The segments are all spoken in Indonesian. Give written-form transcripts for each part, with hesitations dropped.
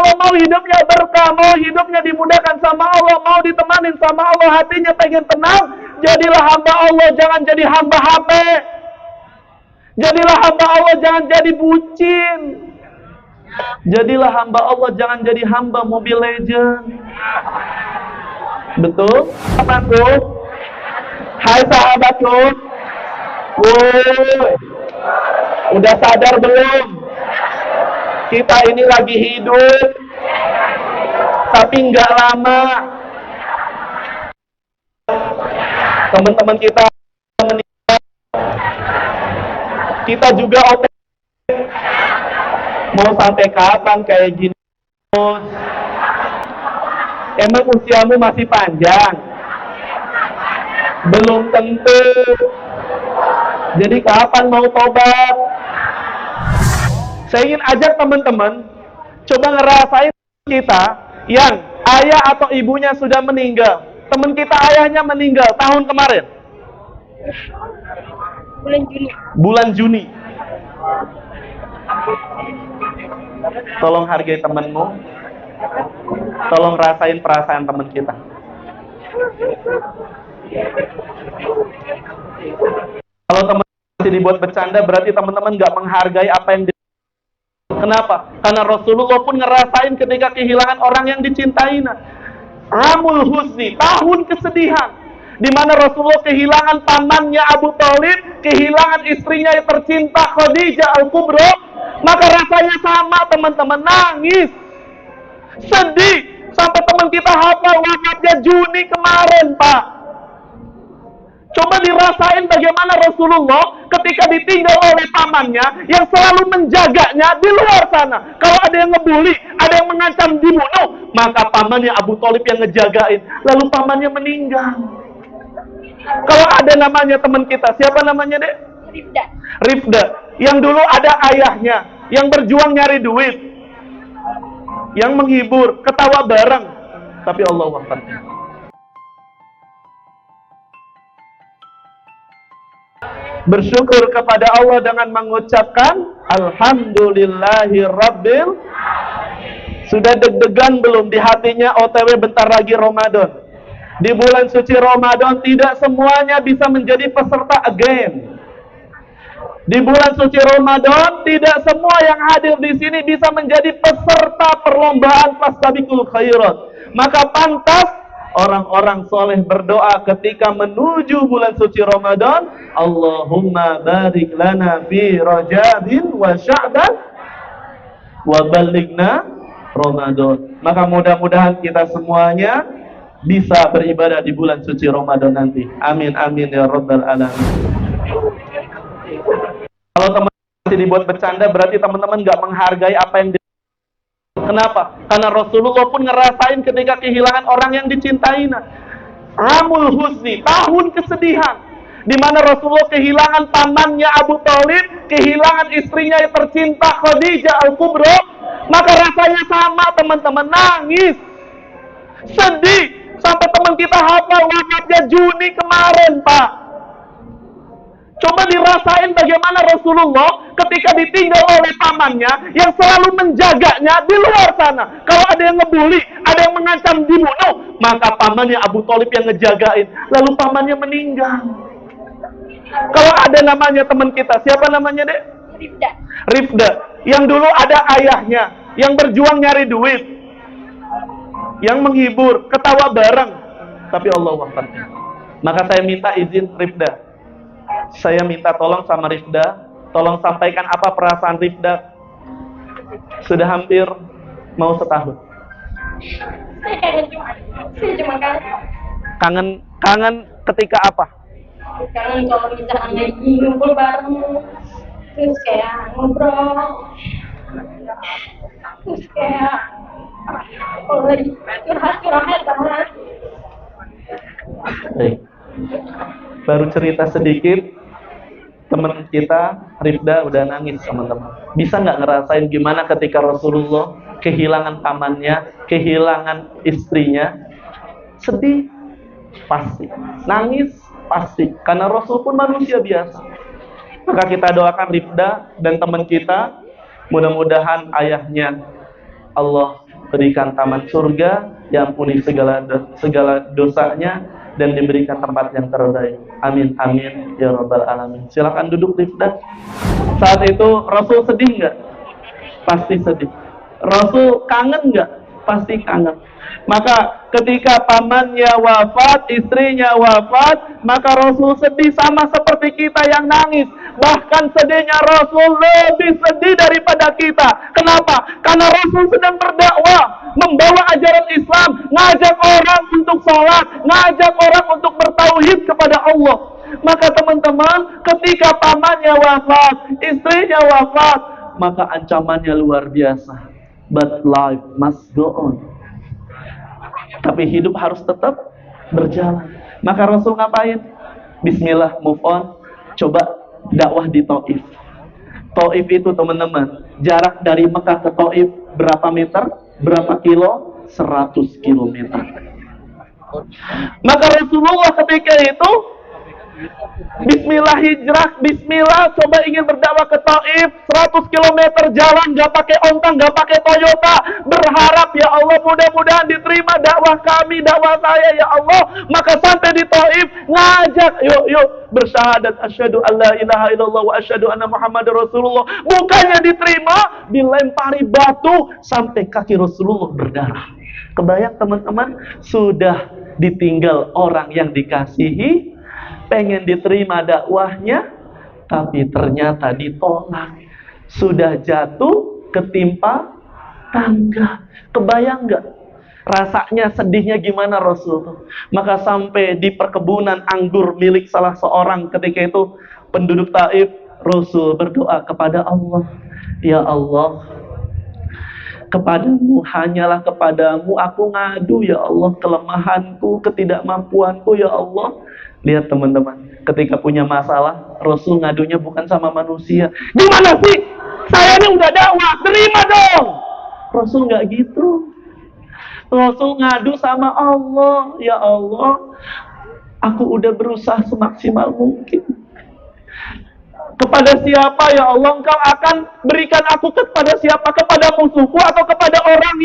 Allah, mau hidupnya berkah, mau hidupnya dimudahkan sama Allah, mau ditemanin sama Allah, hatinya pengen tenang, jadilah hamba Allah, jangan jadi hamba HP. Jadilah hamba Allah, jangan jadi bucin. Jadilah hamba Allah, jangan jadi hamba Mobile Legend. Betul? Sahabatku? Hai sahabatku. Woi, udah sadar belum? Kita ini lagi hidup, tapi nggak lama. Teman-teman kita meninggal, kita juga mau sampai kapan kayak gini? Emang usiamu masih panjang? Belum tentu. Jadi kapan mau tobat? Saya ingin ajak teman-teman coba ngerasain kita yang ayah atau ibunya sudah meninggal. Teman kita ayahnya meninggal tahun kemarin. Bulan Juni. Tolong hargai temanmu. Tolong rasain perasaan teman kita. Kalau teman masih dibuat bercanda, berarti teman-teman nggak menghargai apa yang Kenapa? Karena Rasulullah pun ngerasain ketika kehilangan orang yang dicintai. Amul Husni, tahun kesedihan, di mana Rasulullah kehilangan pamannya Abu Thalib, kehilangan istrinya yang tercinta Khadijah Al-Kubra. Maka rasanya sama teman-teman, nangis, sedih, sampai teman kita hafal wafatnya Juni kemarin, Pak. Coba dirasain bagaimana Rasulullah ketika ditinggal oleh pamannya yang selalu menjaganya di luar sana. Kalau ada yang ngebully, ada yang mengancam dibunuh, maka pamannya Abu Thalib yang ngejagain. Lalu pamannya meninggal. Kalau ada namanya teman kita, siapa namanya, Dek? Rifda. Rifda. Yang dulu ada ayahnya, yang berjuang nyari duit, yang menghibur, ketawa bareng. Tapi Allah wafat. Bersyukur kepada Allah dengan mengucapkan Alhamdulillahi Rabbil. Sudah deg-degan belum di hatinya? OTW bentar lagi Ramadan. Di bulan suci Ramadan tidak semuanya bisa menjadi peserta again. Di bulan suci Ramadan tidak semua yang hadir di sini bisa menjadi peserta perlombaan Fastabiqul Khairat. Maka pantas orang-orang soleh berdoa ketika menuju bulan suci Ramadan, Allahumma barik lana fi Rajabin wa Sya'ban wa balighna Ramadan. Maka mudah-mudahan kita semuanya bisa beribadah di bulan suci Ramadan nanti. Amin amin ya rabbal alamin. Kalau teman masih dibuat bercanda, berarti teman-teman nggak menghargai apa yang Kenapa? Karena Rasulullah pun ngerasain ketika kehilangan orang yang dicintai. Amul Husni, tahun kesedihan, di mana Rasulullah kehilangan pamannya Abu Thalib, kehilangan istrinya yang tercinta Khadijah Al-Kubra. Maka rasanya sama teman-teman, nangis, sedih, sampai teman kita hafal wafatnya Juni kemarin, Pak. Coba dirasain bagaimana Rasulullah ketika ditinggal oleh pamannya yang selalu menjaganya di luar sana. Kalau ada yang ngebully, ada yang mengancam dibunuh, maka pamannya Abu Thalib yang ngejagain. Lalu pamannya meninggal. Kalau ada namanya teman kita, siapa namanya, Dek? Rifda. Rifda. Yang dulu ada ayahnya, yang berjuang nyari duit, yang menghibur, ketawa bareng. Tapi Allah wafat. Maka saya minta izin Rifda, saya minta tolong sama Rifda, tolong sampaikan apa perasaan Rifda. Sudah hampir mau setahun. Saya cuma kangen. Kangen ketika apa? Kangen kalau misalnya lagi ngumpul bareng, terus kayak ngobrol, terus kayak kalau lagi curhat banget. Baik. Baru cerita sedikit, teman kita Rifda udah nangis, teman-teman. Bisa nggak ngerasain gimana ketika Rasulullah kehilangan pamannya, kehilangan istrinya? Sedih pasti, nangis pasti, karena Rasul pun manusia biasa. Maka kita doakan Rifda dan teman kita, mudah-mudahan ayahnya Allah berikan taman surga, diampuni segala dosanya, dan diberikan tempat yang terbaik. Amin, amin, ya rabbal alamin. Silakan duduk, Rifda. Saat itu Rasul sedih nggak? Pasti sedih. Rasul kangen nggak? Pasti kangen. Maka ketika pamannya wafat, istrinya wafat, maka Rasul sedih sama seperti kita yang nangis. Bahkan sedihnya Rasul lebih sedih daripada kita. Kenapa? Karena Rasul sedang berdakwah, membawa ajaran Islam, ngajak orang untuk sholat, ngajak orang untuk bertauhid kepada Allah. Maka teman-teman, ketika pamannya wafat, istrinya wafat, maka ancamannya luar biasa. But life must go on. Tapi hidup harus tetap berjalan. Maka Rasul ngapain? Bismillah, move on. Coba dakwah di Taif. Taif itu teman-teman, jarak dari Mekah ke Taif berapa meter? Berapa kilo? 100 kilometer. Maka Rasulullah ketika itu Bismillah hijrah, Bismillah coba ingin berdakwah ke Taif, 100 km jalan, gak pakai ontang, gak pakai Toyota, berharap ya Allah mudah-mudahan diterima dakwah kami, dakwah saya ya Allah. Maka sampai di Taif ngajak, yuk bersyahadat asyhadu alla ilaha illallah wa asyhadu anna Muhammadar Rasulullah. Bukannya diterima, dilempari batu sampai kaki Rasulullah berdarah. Kebayang teman-teman, sudah ditinggal orang yang dikasihi, pengen diterima dakwahnya, tapi ternyata ditolak. Sudah jatuh ketimpa tangga. Kebayang nggak rasanya sedihnya gimana Rasul? Maka sampai di perkebunan anggur milik salah seorang ketika itu penduduk Taif, Rasul berdoa kepada Allah, ya Allah, kepadamu, hanyalah kepadamu aku ngadu ya Allah, kelemahanku, ketidakmampuanku ya Allah. Lihat teman-teman, ketika punya masalah, Rasul ngadunya bukan sama manusia. Gimana sih? Saya ini udah dakwah, terima dong. Rasul nggak gitu. Rasul ngadu sama Allah, ya Allah, aku udah berusaha semaksimal mungkin. Kepada siapa ya Allah engkau akan berikan aku, kepada siapa? Kepada musuhku atau kepada orang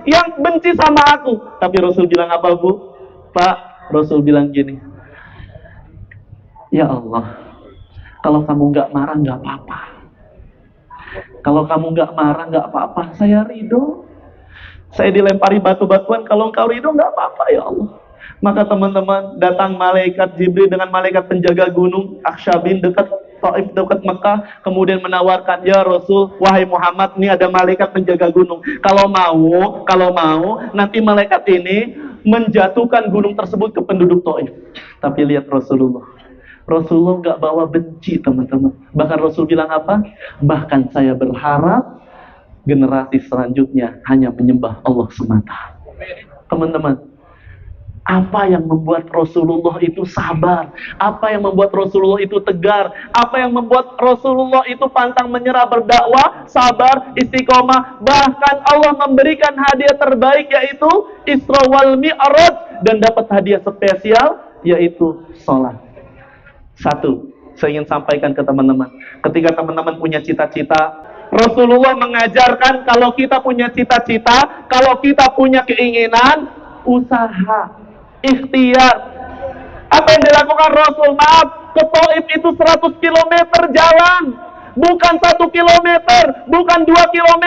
yang benci sama aku? Tapi Rasul bilang apa, Bu? Pak, Rasul bilang gini, ya Allah, kalau kamu nggak marah nggak apa-apa. Kalau kamu nggak marah nggak apa-apa, saya ridho. Saya dilempari batu-batuan, kalau engkau ridho nggak apa-apa ya Allah. Maka teman-teman, datang malaikat Jibril dengan malaikat penjaga gunung Akshabin dekat Taif, dekat Mekah, kemudian menawarkan, ya Rasul, wahai Muhammad, ini ada malaikat penjaga gunung. Kalau mau, nanti malaikat ini menjatuhkan gunung tersebut ke penduduk Taif. Tapi lihat Rasulullah nggak bawa benci teman-teman. Bahkan Rasul bilang apa? Bahkan saya berharap generasi selanjutnya hanya menyembah Allah semata. Teman-teman, apa yang membuat Rasulullah itu sabar? Apa yang membuat Rasulullah itu tegar? Apa yang membuat Rasulullah itu pantang menyerah berdakwah, sabar, istiqomah? Bahkan Allah memberikan hadiah terbaik, yaitu Isra wal Mi'raj, dan dapat hadiah spesial, yaitu sholat. Satu, saya ingin sampaikan ke teman-teman, ketika teman-teman punya cita-cita, Rasulullah mengajarkan kalau kita punya cita-cita, kalau kita punya keinginan, usaha, ikhtiar. Apa yang dilakukan Rasul? Maaf, ke Taif itu 100 km jalan, bukan 1 km, bukan 2 km.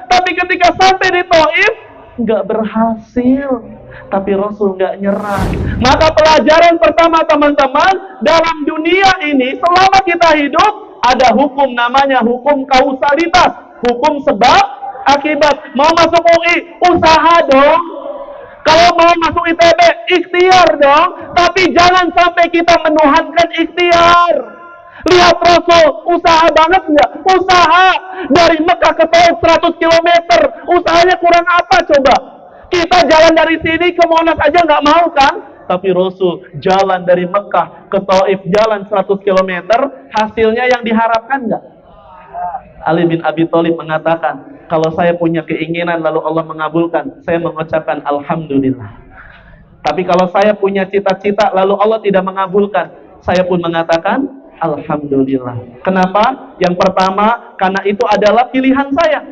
Tapi ketika sampai di Taif, nggak berhasil. Tapi Rasul nggak nyerah. Maka pelajaran pertama teman-teman, dalam dunia ini selama kita hidup, ada hukum namanya hukum kausalitas, hukum sebab akibat. Mau masuk UI, usaha dong. Kalau mau masuk ITB, ikhtiar dong. Tapi jangan sampai kita menuhankan ikhtiar. Lihat Rasul, usaha banget nggak? Usaha dari Mekah ke Taif 100 km. Usahanya kurang apa coba? Kita jalan dari sini ke Monas aja nggak mau kan? Tapi Rasul jalan dari Mekah ke Taif, jalan 100 km, hasilnya yang diharapkan nggak? Ali bin Abi Thalib mengatakan, kalau saya punya keinginan lalu Allah mengabulkan, saya mengucapkan Alhamdulillah. Tapi kalau saya punya cita-cita lalu Allah tidak mengabulkan, saya pun mengatakan Alhamdulillah. Kenapa? Yang pertama, karena itu adalah pilihan saya.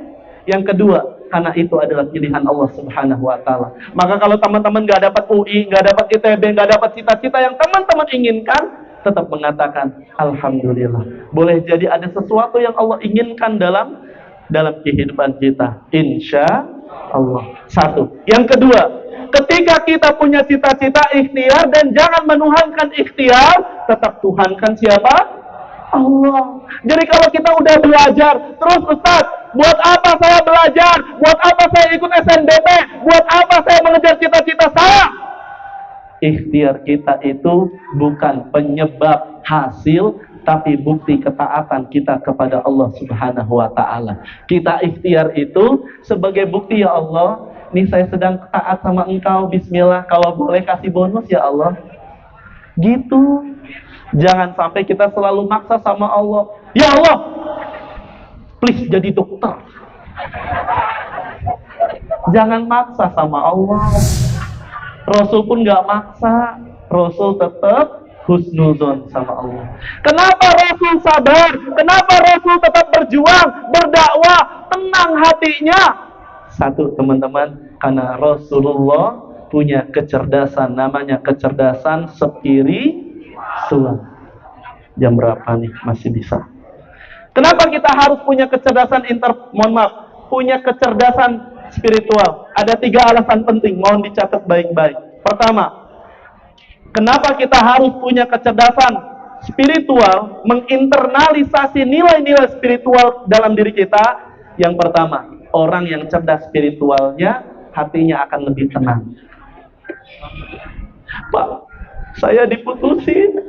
Yang kedua, karena itu adalah pilihan Allah Subhanahu wa Ta'ala. Maka kalau teman-teman nggak dapat UI, nggak dapat ITB, nggak dapat cita-cita yang teman-teman inginkan, tetap mengatakan alhamdulillah. Boleh jadi ada sesuatu yang Allah inginkan dalam kehidupan kita, insya Allah. Satu. Yang kedua, ketika kita punya cita-cita, ikhtiar, dan jangan menuhankan ikhtiar, tetap tuhankan siapa? Allah. Jadi kalau kita udah belajar, terus Ustaz, buat apa saya belajar? Buat apa saya ikut SNBP? Buat apa saya mengejar cita-cita saya? Ikhtiar kita itu bukan penyebab hasil, tapi bukti ketaatan kita kepada Allah Subhanahu wa Ta'ala. Kita ikhtiar itu sebagai bukti, ya Allah, ini saya sedang taat sama Engkau, bismillah, kalau boleh kasih bonus ya Allah. Gitu. Jangan sampai kita selalu maksa sama Allah. Ya Allah, please jadi dokter. Jangan maksa sama Allah. Rasul pun gak maksa. Rasul tetap husnuzon sama Allah. Kenapa Rasul sabar? Kenapa Rasul tetap berjuang, berdakwah, tenang hatinya? Satu, teman-teman, karena Rasulullah punya kecerdasan, namanya kecerdasan spiritual. Jam berapa nih? Masih bisa. Kenapa kita harus punya kecerdasan punya kecerdasan spiritual? Ada 3 alasan penting, mohon dicatat baik-baik. Pertama, kenapa kita harus punya kecerdasan spiritual, menginternalisasi nilai-nilai spiritual dalam diri kita? Yang pertama, orang yang cerdas spiritualnya, hatinya akan lebih tenang. Pak, saya diputusin.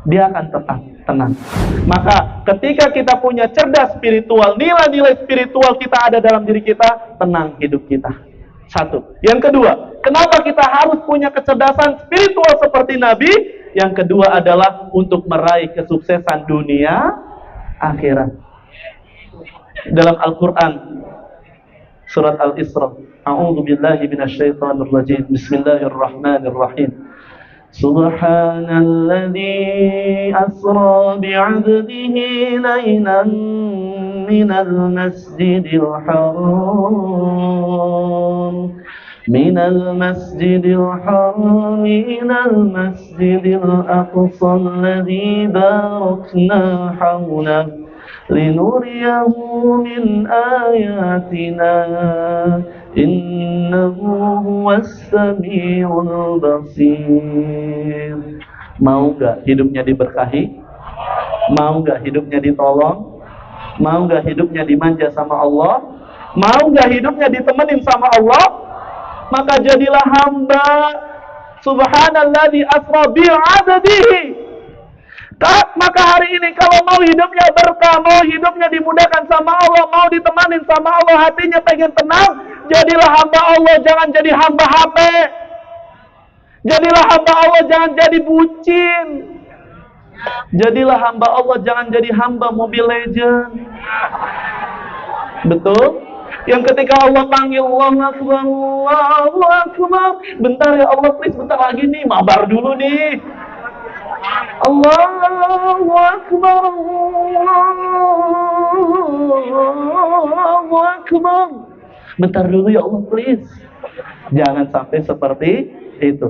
Dia akan tetap tenang. Maka ketika kita punya cerdas spiritual, nilai-nilai spiritual kita ada dalam diri kita, tenang hidup kita. Satu. Yang kedua, kenapa kita harus punya kecerdasan spiritual seperti Nabi? Yang kedua adalah untuk meraih kesuksesan dunia, akhirat. Dalam Al-Quran, surat Al-Isra, A'udzu billahi minasyaitonir rajim. Bismillahirrahmanirrahim. Subhanalladzi asra bi'abdihi laylan minal masjidil haram minal masjidil haram ilal masjidil aqsa alladzi barakna hawlahu linuriyahu min ayatina innahu huwas samiul basir. Mau gak hidupnya diberkahi? Mau gak hidupnya ditolong? Mau gak hidupnya dimanja sama Allah? Mau gak hidupnya ditemenin sama Allah? Maka jadilah hamba. Subhanalladzi asra bi'abdihi. Maka hari ini kalau mau hidupnya berkah, mau hidupnya dimudahkan sama Allah, mau ditemanin sama Allah, hatinya pengen tenang, jadilah hamba Allah, jangan jadi hamba HP. Jadilah hamba Allah, jangan jadi bucin. Jadilah hamba Allah, jangan jadi hamba Mobile Legend. Betul? Yang ketika Allah panggil, Allahu Akbar, Allahu Akbar, bentar ya Allah, please bentar lagi nih, mabar dulu nih. Allahu Akbar, Allahu Akbar. Bentar dulu ya Allah, please. Jangan sampai seperti itu.